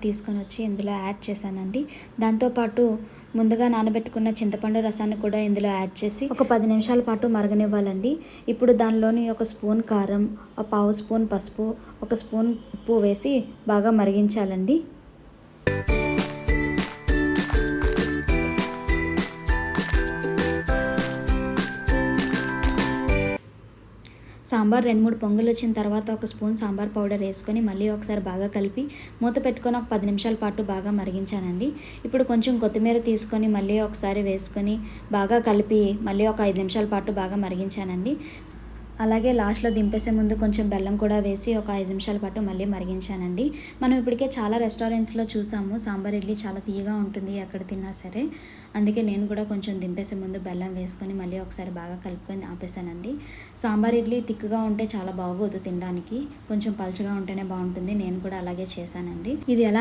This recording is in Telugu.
తీసుకొని వచ్చి ఇందులో యాడ్ చేశానండి. దాంతోపాటు ముందుగా నానబెట్టుకున్న చింతపండు రసాన్ని కూడా ఇందులో యాడ్ చేసి ఒక 10 నిమిషాల పాటు మరగనివ్వాలండి. ఇప్పుడు దానిలోని ఒక స్పూన్ కారం, ఒక పావు స్పూన్ పసుపు, ఒక స్పూన్ ఉప్పు వేసి బాగా మరిగించాలండి. సాంబార్ 2-3 పొంగులు వచ్చిన తర్వాత ఒక స్పూన్ సాంబార్ పౌడర్ వేసుకొని మళ్ళీ ఒకసారి బాగా కలిపి మూత పెట్టుకొని ఒక 10 నిమిషాల పాటు బాగా మరిగించానండి. ఇప్పుడు కొంచెం కొత్తిమీర తీసుకొని మళ్ళీ ఒకసారి వేసుకొని బాగా కలిపి మళ్ళీ ఒక 5 నిమిషాల పాటు బాగా మరిగించానండి. అలాగే లాస్ట్లో దింపేసే ముందు కొంచెం బెల్లం కూడా వేసి ఒక 5 నిమిషాల పాటు మళ్ళీ మరిగించానండి. మనం ఇప్పటికే చాలా రెస్టారెంట్స్లో చూసాము సాంబార్ ఇడ్లీ చాలా తీయగా ఉంటుంది ఎక్కడ తిన్నా సరే. అందుకే నేను కూడా కొంచెం దింపేసే ముందు బెల్లం వేసుకొని మళ్ళీ ఒకసారి బాగా కలుపుకొని ఆపేసానండి. సాంబార్ ఇడ్లీ తిక్కుగా ఉంటే చాలా బాగోదు తినడానికి, కొంచెం పలుచగా ఉంటేనే బాగుంటుంది. నేను కూడా అలాగే చేశానండి. ఇది ఎలా